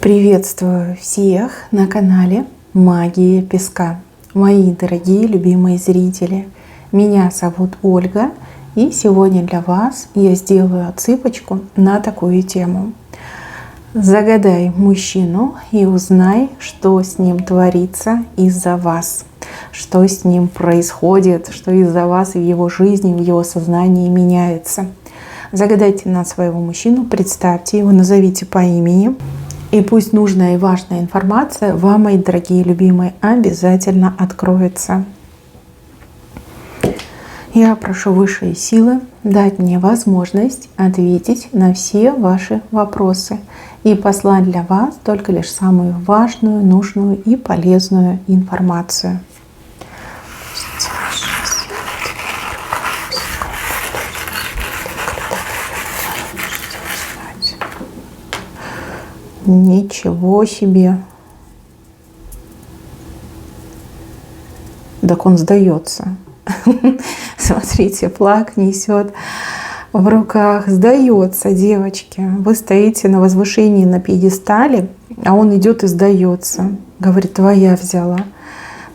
Приветствую всех на канале Магия Песка. Мои дорогие любимые зрители, меня зовут Ольга, и сегодня для вас я сделаю отсыпочку на такую тему. Загадай мужчину и узнай, что с ним творится из-за вас, что с ним происходит, что из-за вас в его жизни, в его сознании меняется. Загадайте на своего мужчину, представьте его, назовите по имени. И пусть нужная и важная информация вам, мои дорогие любимые, обязательно откроется. Я прошу высшие силы дать мне возможность ответить на все ваши вопросы и послать для вас только лишь самую важную, нужную и полезную информацию. Ничего себе. Так он сдается. Смотрите, флаг несет в руках. Сдается, девочки. Вы стоите на возвышении, на пьедестале, а он идет и сдается. Говорит, твоя взяла.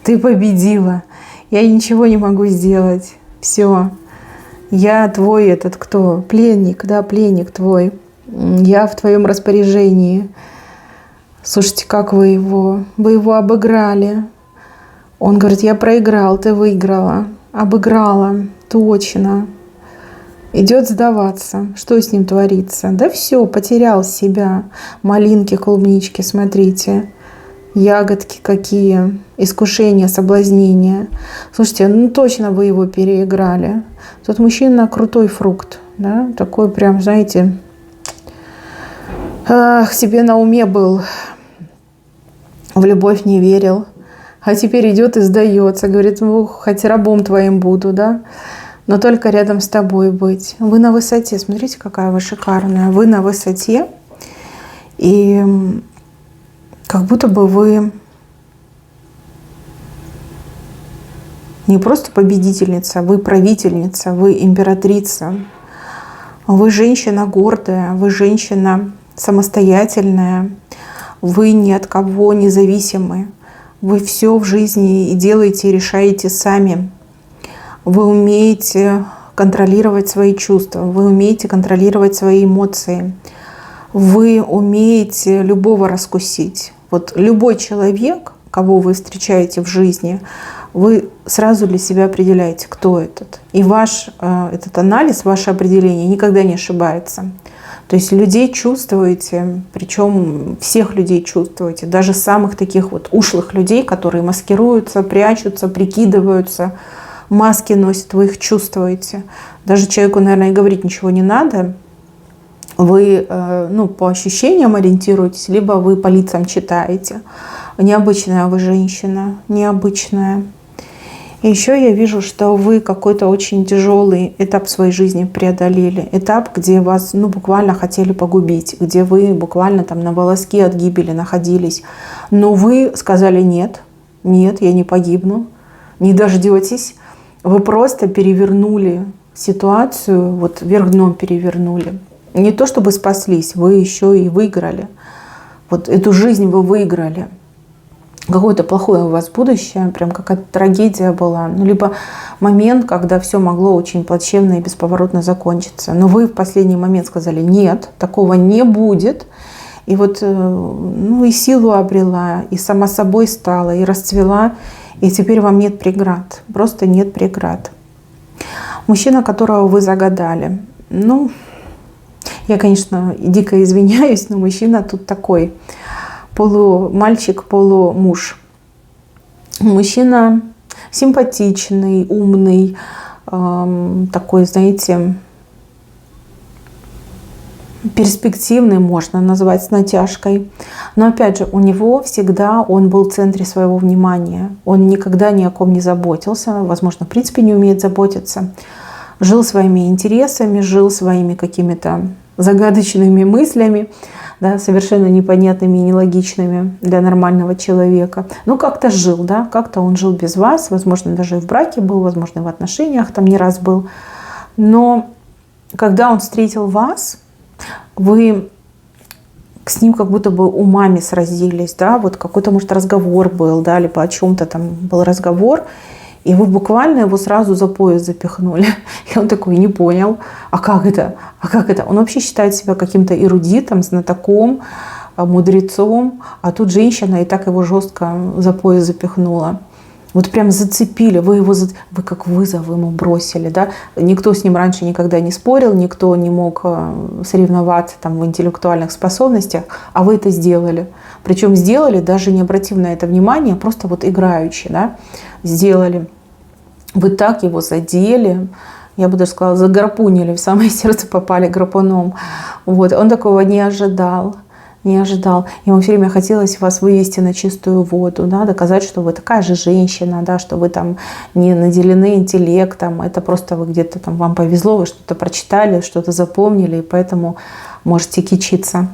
Ты победила. Я ничего не могу сделать. Все. Я твой этот кто? Пленник, да, пленник твой. Я в твоем распоряжении. Слушайте, как вы его обыграли. Он говорит, я проиграл, ты выиграла. Обыграла, точно. Идет сдаваться. Что с ним творится? Да все, потерял себя. Малинки, клубнички, смотрите. Ягодки какие. Искушения, соблазнения. Слушайте, ну точно вы его переиграли. Тот мужчина крутой фрукт. Да? Такой прям, знаете... себе на уме был, в любовь не верил, а теперь идет и сдается, говорит, хоть рабом твоим буду, да, но только рядом с тобой быть. Вы на высоте, смотрите, какая вы шикарная, вы на высоте, и как будто бы вы не просто победительница, вы правительница, вы императрица, вы женщина гордая, вы женщина самостоятельная, вы ни от кого не зависимы, вы все в жизни и делаете, и решаете сами. Вы умеете контролировать свои чувства, вы умеете контролировать свои эмоции, вы умеете любого раскусить. Вот любой человек, кого вы встречаете в жизни, вы сразу для себя определяете, кто этот. И ваш этот анализ, ваше определение никогда не ошибается. То есть людей чувствуете, причем всех людей чувствуете, даже самых таких вот ушлых людей, которые маскируются, прячутся, прикидываются, маски носят, вы их чувствуете. Даже человеку, наверное, и говорить ничего не надо. Вы по ощущениям ориентируетесь, либо вы по лицам читаете. Необычная вы женщина, необычная. И еще я вижу, что вы какой-то очень тяжелый этап своей жизни преодолели. Этап, где вас буквально хотели погубить, где вы буквально там на волоске от гибели находились. Но вы сказали нет, нет, я не погибну, не дождетесь. Вы просто перевернули ситуацию, вот вверх дном перевернули. Не то чтобы спаслись, вы еще и выиграли. Вот эту жизнь вы выиграли. Какое-то плохое у вас будущее, прям какая-то трагедия была. Либо момент, когда все могло очень плачевно и бесповоротно закончиться. Но вы в последний момент сказали, нет, такого не будет. И вот и силу обрела, и сама собой стала, и расцвела. И теперь вам нет преград, просто нет преград. Мужчина, которого вы загадали. Я, конечно, дико извиняюсь, но мужчина тут такой. Полумальчик, полумуж. Мужчина симпатичный, умный, такой, знаете, перспективный, можно назвать с натяжкой. Но опять же, у него всегда он был в центре своего внимания. Он никогда ни о ком не заботился, возможно, в принципе не умеет заботиться. Жил своими интересами, жил своими какими-то загадочными мыслями, да, совершенно непонятными и нелогичными для нормального человека. Как-то жил, да, как-то он жил без вас, возможно, даже и в браке был, возможно, и в отношениях там не раз был. Но когда он встретил вас, вы с ним как будто бы умами сразились, да, вот какой-то, может, разговор был, да, либо о чем-то там был разговор, и вы буквально его сразу за пояс запихнули. И он такой, не понял, а как это? А как это? Он вообще считает себя каким-то эрудитом, знатоком, мудрецом, а тут женщина и так его жестко за пояс запихнула. Вот прям зацепили, вы как вызов ему бросили, да. Никто с ним раньше никогда не спорил, никто не мог соревноваться там в интеллектуальных способностях, а вы это сделали. Причем сделали, даже не обратив на это внимания, просто вот играючи, да, сделали. Вы так его задели, я бы даже сказала, загарпунили, в самое сердце попали гарпуном. Вот. Он такого не ожидал. Не ожидал. Ему все время хотелось вас вывести на чистую воду, да, доказать, что вы такая же женщина, да, что вы там не наделены интеллектом, это просто вы где-то там, вам повезло, вы что-то прочитали, что-то запомнили, и поэтому можете кичиться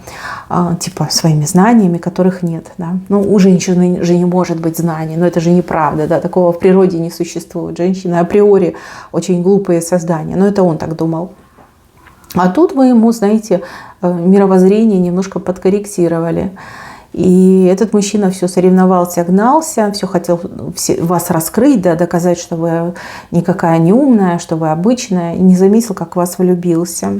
типа своими знаниями, которых нет. Да. Ну, у женщины же не может быть знаний, но это же неправда, да, такого в природе не существует. Женщины априори очень глупые создания, но это он так думал. А тут вы ему, знаете, мировоззрение немножко подкорректировали. И этот мужчина все соревновался, гнался, все хотел вас раскрыть, да, доказать, что вы никакая не умная, что вы обычная. И не заметил, как в вас влюбился.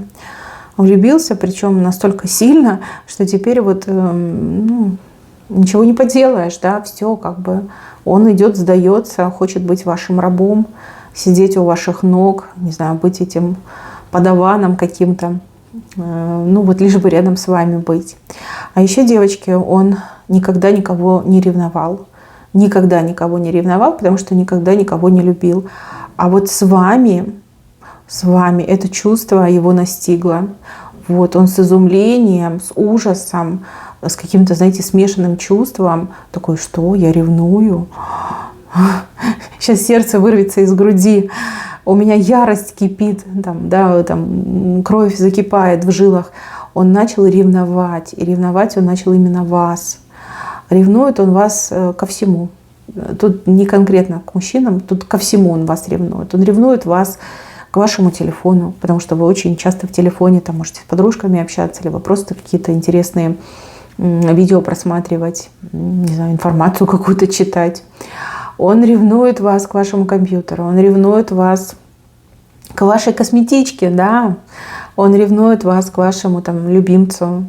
Влюбился, причем настолько сильно, что теперь вот ничего не поделаешь, да, все как бы он идет, сдается, хочет быть вашим рабом, сидеть у ваших ног, не знаю, быть этим подаваном каким-то, ну вот лишь бы рядом с вами быть. А еще, девочки, он никогда никого не ревновал. Никогда никого не ревновал, потому что никогда никого не любил. А вот с вами это чувство его настигло. Вот он с изумлением, с ужасом, с каким-то, знаете, смешанным чувством. Такой, что, я ревную? Сейчас сердце вырвется из груди. У меня ярость кипит, там, кровь закипает в жилах. Он начал ревновать. И ревновать он начал именно вас. Ревнует он вас ко всему. Тут не конкретно к мужчинам, тут ко всему он вас ревнует. Он ревнует вас к вашему телефону, потому что вы очень часто в телефоне там можете с подружками общаться, либо просто какие-то интересные видео просматривать, не знаю, информацию какую-то читать. Он ревнует вас к вашему компьютеру, он ревнует вас к вашей косметичке, да. Он ревнует вас к вашему там любимцу,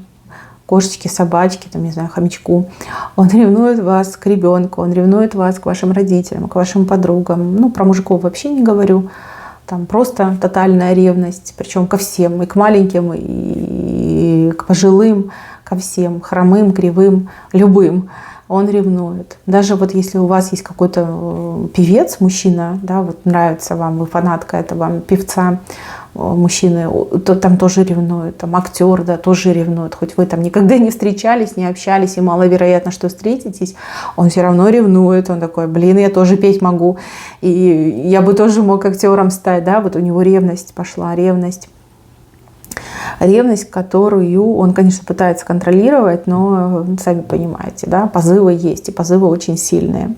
кошечке, собачке, там, не знаю, хомячку. Он ревнует вас к ребенку, он ревнует вас к вашим родителям, к вашим подругам. Ну, про мужиков вообще не говорю. Там просто тотальная ревность, причем ко всем, и к маленьким, и к пожилым, ко всем, хромым, кривым, любым. Он ревнует. Даже вот если у вас есть какой-то певец, мужчина, да, вот нравится вам, вы фанатка этого певца, мужчины, то там тоже ревнует, там актер, да, тоже ревнует. Хоть вы там никогда не встречались, не общались, и маловероятно, что встретитесь, он все равно ревнует. Он такой, блин, я тоже петь могу, и я бы тоже мог актером стать, да, вот у него ревность пошла, ревность. Ревность, которую он, конечно, пытается контролировать, но сами понимаете, да, позывы есть, и позывы очень сильные.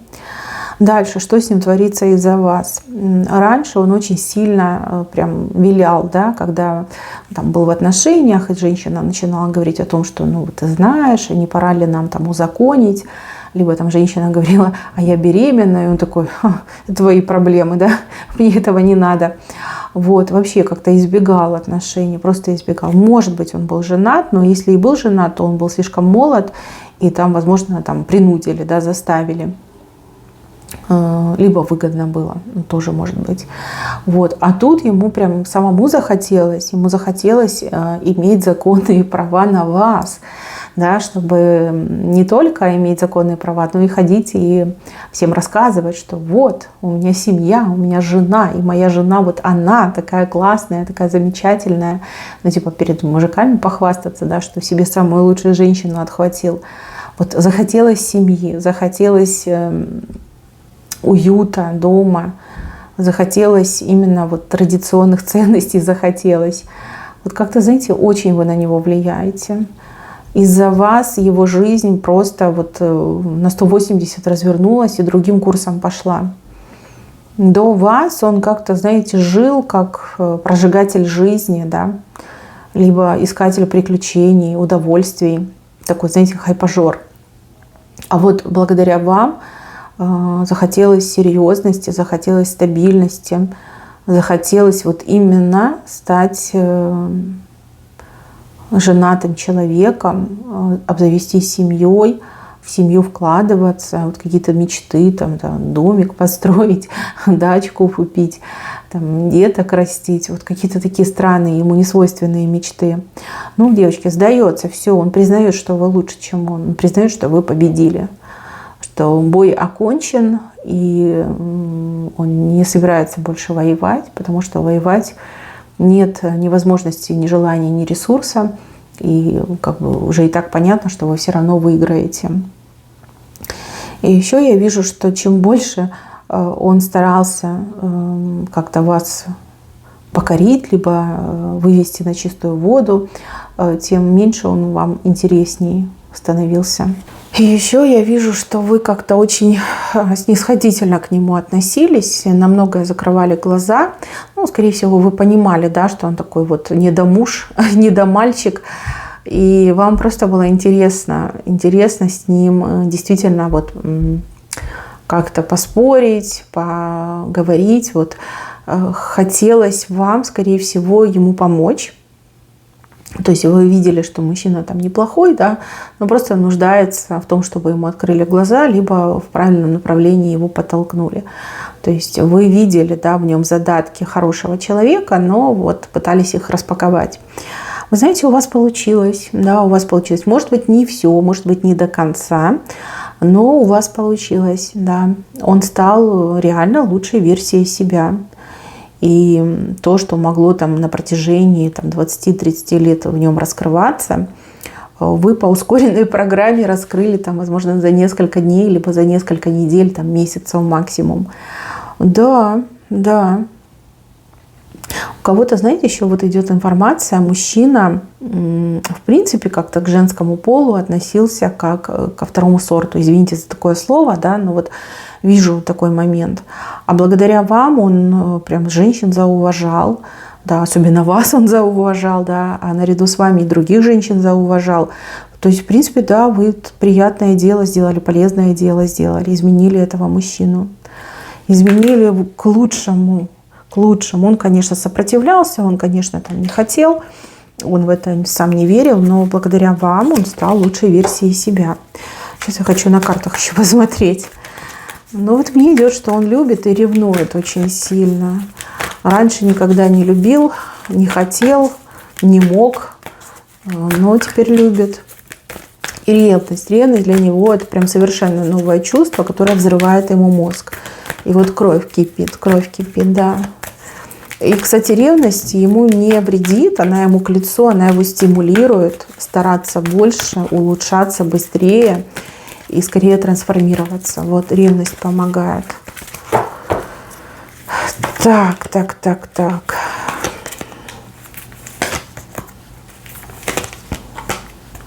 Дальше, что с ним творится из-за вас? Раньше он очень сильно прям вилял, да, когда там был в отношениях, и женщина начинала говорить о том, что, ну, ты знаешь, не пора ли нам там узаконить, либо там женщина говорила, а я беременна, и он такой, это твои проблемы, да, мне этого не надо. Вот, вообще как-то избегал отношений, просто избегал. Может быть, он был женат, но если и был женат, то он был слишком молод, и там, возможно, там принудили, да, заставили. Либо выгодно было, тоже может быть. Вот. А тут ему прям самому захотелось, иметь законные права на вас, да, чтобы не только иметь законные права, но и ходить и всем рассказывать, что вот, у меня семья, у меня жена, и моя жена, вот она такая классная, такая замечательная, ну типа перед мужиками похвастаться, да, что себе самую лучшую женщину отхватил. Вот захотелось семьи, захотелось уюта дома, захотелось именно вот традиционных ценностей, захотелось. Вот как-то, знаете, очень вы на него влияете. Из-за вас его жизнь просто вот на 180 развернулась и другим курсом пошла. До вас он как-то, знаете, жил как прожигатель жизни, да, либо искатель приключений, удовольствий. такой, знаете, хайпажор. А вот благодаря вам захотелось серьезности, захотелось стабильности, захотелось вот именно стать женатым человеком, обзавестись семьей, в семью вкладываться, вот какие-то мечты, там, домик построить, дачку купить, там, деток растить, вот какие-то такие странные, ему несвойственные мечты. Ну, девочки, сдается все, он признает, что вы лучше, чем он признает, что вы победили, что бой окончен, и он не собирается больше воевать, потому что воевать нет ни возможности, ни желания, ни ресурса. И как бы уже и так понятно, что вы все равно выиграете. И еще я вижу, что чем больше он старался как-то вас покорить, либо вывести на чистую воду, тем меньше он вам интересней становился. И еще я вижу, что вы как-то очень снисходительно к нему относились, на многое закрывали глаза. Ну, скорее всего, вы понимали, да, что он такой вот недомуж, недомальчик. И вам просто было интересно с ним действительно вот как-то поспорить, поговорить. Вот хотелось вам, скорее всего, ему помочь. То есть вы видели, что мужчина там неплохой, да, но просто нуждается в том, чтобы ему открыли глаза, либо в правильном направлении его подтолкнули. То есть вы видели, да, в нем задатки хорошего человека, но вот пытались их распаковать. Вы знаете, у вас получилось, да, у вас получилось. Может быть, не все, может быть, не до конца, но у вас получилось, да. Он стал реально лучшей версией себя. И то, что могло там на протяжении 20-30 лет в нем раскрываться, вы по ускоренной программе раскрыли, там, возможно, за несколько дней, либо за несколько недель, там, месяцев максимум. Да, да. У кого-то, знаете, еще вот идет информация, мужчина, в принципе, как-то к женскому полу относился как ко второму сорту. Извините за такое слово, да, но вот вижу такой момент. А благодаря вам он прям женщин зауважал, да, особенно вас он зауважал, да, а наряду с вами и других женщин зауважал. То есть, в принципе, да, вы приятное дело сделали, полезное дело сделали, изменили этого мужчину. Изменили к лучшему. К лучшему. Он, конечно, сопротивлялся, он, конечно, там не хотел, он в это сам не верил, но благодаря вам он стал лучшей версией себя. Сейчас я хочу на картах еще посмотреть. Но вот мне идет, что он любит и ревнует очень сильно. Раньше никогда не любил, не хотел, не мог, но теперь любит. И ревность. Ревность для него – это прям совершенно новое чувство, которое взрывает ему мозг. И вот кровь кипит, да. И, кстати, ревность ему не вредит, она ему к лицу, она его стимулирует стараться больше, улучшаться быстрее и скорее трансформироваться. Вот ревность помогает. Так.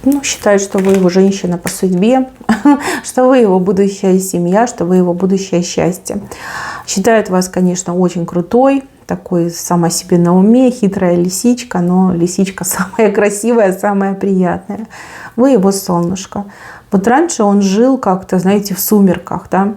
Ну, считает, что вы его женщина по судьбе, что вы его будущая семья, что вы его будущее счастье. Считает вас, конечно, очень крутой, такой сама себе на уме, хитрая лисичка, но лисичка самая красивая, самая приятная. Вы его солнышко. Вот раньше он жил как-то, знаете, в сумерках, да,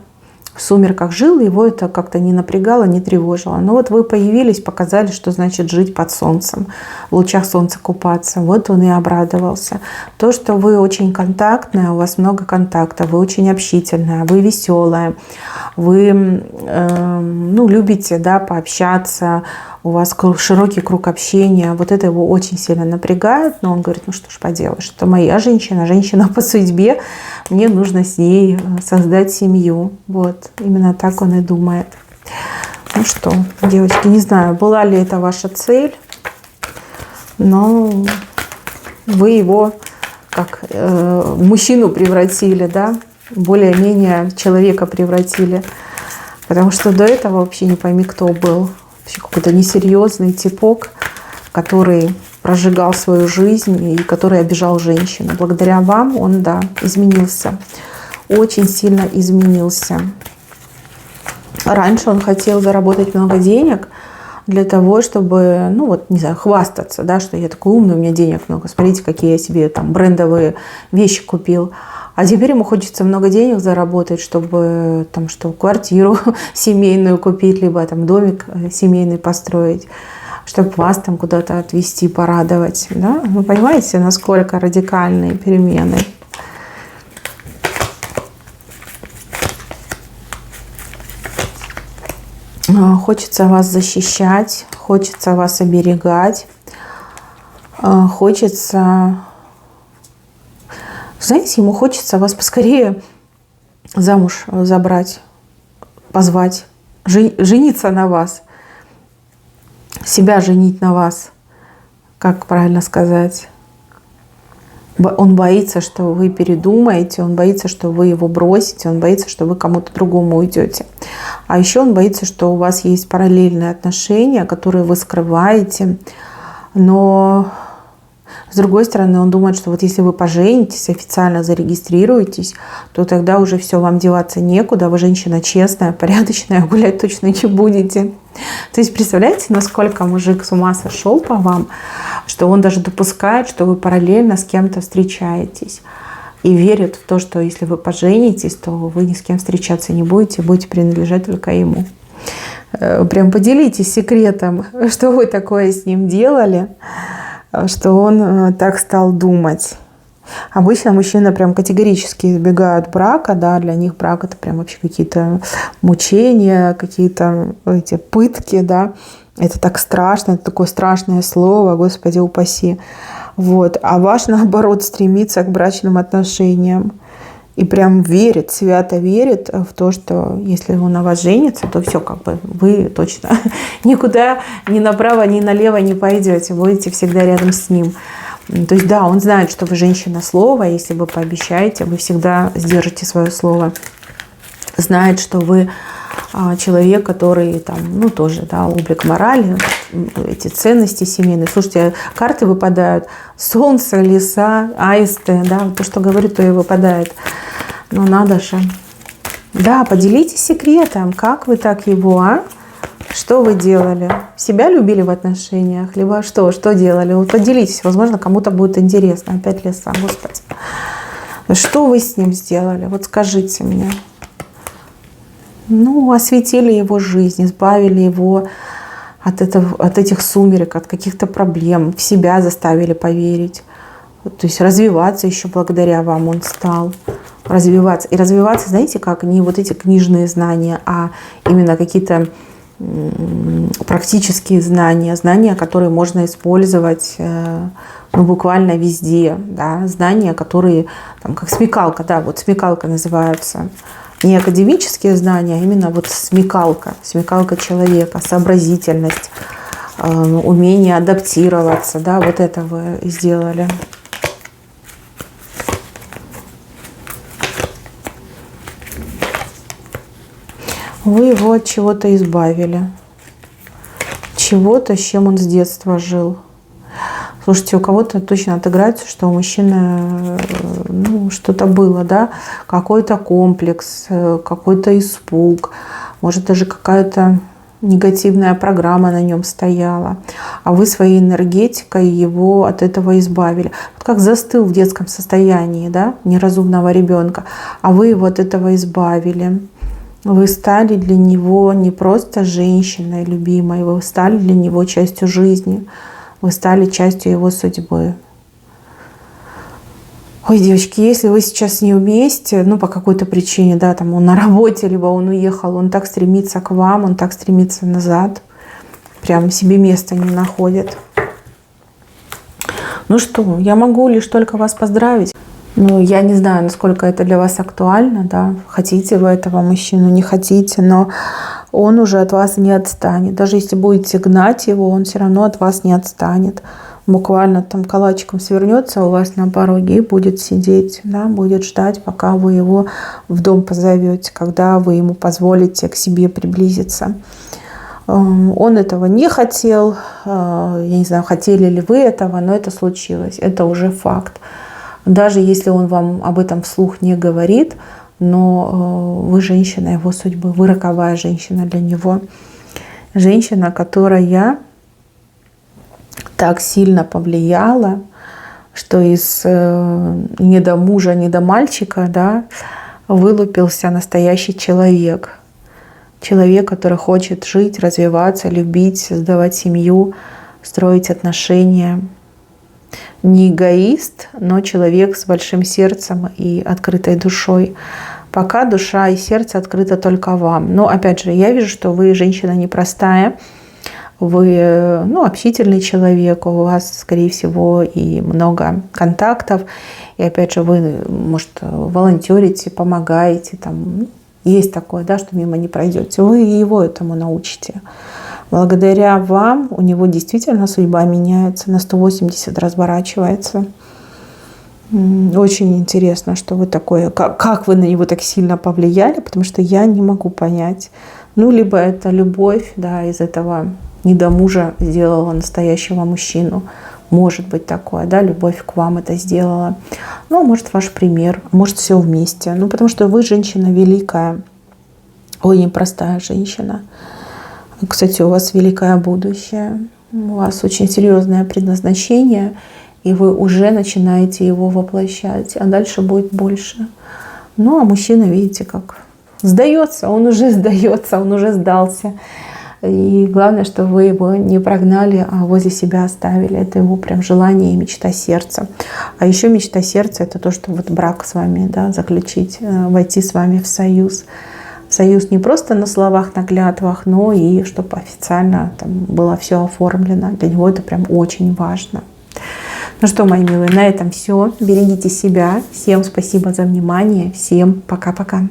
в сумерках жил, его это как-то не напрягало, не тревожило. Но вот вы появились, показали, что значит жить под солнцем, в лучах солнца купаться. Вот он и обрадовался. То, что вы очень контактная, у вас много контактов, вы очень общительная, вы веселая, вы любите, да, пообщаться, у вас широкий круг общения. Вот это его очень сильно напрягает, но он говорит, ну что ж поделаешь, это моя женщина, женщина по судьбе, мне нужно с ней создать семью. Вот, именно так он и думает. Ну что, девочки, не знаю, была ли это ваша цель, но вы его как мужчину превратили, да, более-менее человека превратили. Потому что до этого вообще не пойми, кто был. Какой-то несерьезный типок, который прожигал свою жизнь и который обижал женщину. Благодаря вам он, да, изменился. Очень сильно изменился. Раньше он хотел заработать много денег, для того, чтобы, ну вот, не знаю, хвастаться, да, что я такой умный, у меня денег много, смотрите, какие я себе там брендовые вещи купил. А теперь ему хочется много денег заработать, чтобы там что, квартиру семейную купить, либо там домик семейный построить, чтобы вас там куда-то отвезти, порадовать. Да? Вы понимаете, насколько радикальные перемены? Хочется вас защищать, хочется вас оберегать, хочется, знаете, ему хочется вас поскорее замуж забрать, позвать, жениться на вас, себя женить на вас, как правильно сказать. Он боится, что вы передумаете, он боится, что вы его бросите, он боится, что вы кому-то другому уйдете. А еще он боится, что у вас есть параллельные отношения, которые вы скрываете. Но с другой стороны, он думает, что вот если вы поженитесь, официально зарегистрируетесь, то тогда уже все, вам деваться некуда, вы женщина честная, порядочная, гулять точно не будете. То есть представляете, насколько мужик с ума сошел по вам, что он даже допускает, что вы параллельно с кем-то встречаетесь. И верит в то, что если вы поженитесь, то вы ни с кем встречаться не будете, будете принадлежать только ему. Прям поделитесь секретом, что вы такое с ним делали, что он так стал думать. Обычно мужчины прям категорически избегают брака, да, для них брак это прям вообще какие-то мучения, какие-то эти пытки, да, это так страшно, это такое страшное слово, Господи упаси. Вот. А ваш, наоборот, стремится к брачным отношениям и прям верит, свято верит в то, что если он на вас женится, то все, как бы вы точно никуда ни направо, ни налево не пойдете, будете всегда рядом с ним. То есть да, он знает, что вы женщина слова, если вы пообещаете, вы всегда сдержите свое слово. Знает, что вы человек, который там, ну тоже, да, облик морали, эти ценности семейные. Слушайте, карты выпадают: солнце, леса, аисты, да, то, что говорит, то и выпадает. Ну надо же. Да, поделитесь секретом, как вы так его, Что вы делали? Себя любили в отношениях? Либо что делали? Вот поделитесь, возможно, кому-то будет интересно. Опять леса, Господи. Что вы с ним сделали? Вот скажите мне. Ну, осветили его жизнь, избавили его от этих сумерек, от каких-то проблем, в себя заставили поверить. То есть развиваться еще благодаря вам он стал. Развиваться. И развиваться, знаете, как не вот эти книжные знания, а именно какие-то практические знания, знания, которые можно использовать ну, буквально везде. Да? Знания, которые, там, как смекалка, да, вот смекалка называется. Не академические знания, а именно вот смекалка человека, сообразительность, умение адаптироваться, да, вот это вы сделали. Вы его от чего-то избавили, чего-то, с чем он с детства жил. Слушайте, у кого-то точно отыграется, что у мужчины ну, что-то было, да, какой-то комплекс, какой-то испуг, может даже какая-то негативная программа на нем стояла, а вы своей энергетикой его от этого избавили. Вот как застыл в детском состоянии, да, неразумного ребенка, а вы его от этого избавили. Вы стали для него не просто женщиной любимой, вы стали для него частью жизни. Вы стали частью его судьбы. Ой, девочки, если вы сейчас не вместе, ну, по какой-то причине, да, там он на работе, либо он уехал, он так стремится к вам, он так стремится назад, прям себе места не находит. Ну что, я могу лишь только вас поздравить. Ну, я не знаю, насколько это для вас актуально, да, хотите вы этого мужчину, не хотите, но он уже от вас не отстанет. Даже если будете гнать его, он все равно от вас не отстанет. Буквально там калачиком свернется у вас на пороге и будет сидеть, да, будет ждать, пока вы его в дом позовете, когда вы ему позволите к себе приблизиться. Он этого не хотел, я не знаю, хотели ли вы этого, но это случилось, это уже факт. Даже если он вам об этом вслух не говорит, но вы женщина его судьбы, вы роковая женщина для него. Женщина, которая так сильно повлияла, что из не до мужа, не до мальчика, да, вылупился настоящий человек. Человек, который хочет жить, развиваться, любить, создавать семью, строить отношения. Не эгоист, но человек с большим сердцем и открытой душой. Пока душа и сердце открыто только вам. Но опять же, я вижу, что вы женщина непростая. Вы общительный человек, у вас, скорее всего, и много контактов. И опять же, вы, может, волонтерите, помогаете. Там, есть такое, да, что мимо не пройдете. Вы его этому научите. Благодаря вам у него действительно судьба меняется, на 180 разворачивается. Очень интересно, что вы такое, как вы на него так сильно повлияли, потому что я не могу понять. Либо это любовь, да, из этого недомужа сделала настоящего мужчину. Может быть такое, да, любовь к вам это сделала. Может, ваш пример, может, все вместе. Потому что вы женщина великая, непростая женщина. Кстати, у вас великое будущее, у вас очень серьезное предназначение, и вы уже начинаете его воплощать, а дальше будет больше. А мужчина, видите, как сдается, он уже сдался. И главное, что вы его не прогнали, а возле себя оставили. Это его прям желание и мечта сердца. А еще мечта сердца — это то, что брак с вами, да, заключить, войти с вами в союз. Союз не просто на словах, на клятвах, но и чтобы официально там было все оформлено. Для него это прям очень важно. Что, мои милые, на этом все. Берегите себя. Всем спасибо за внимание. Всем пока-пока.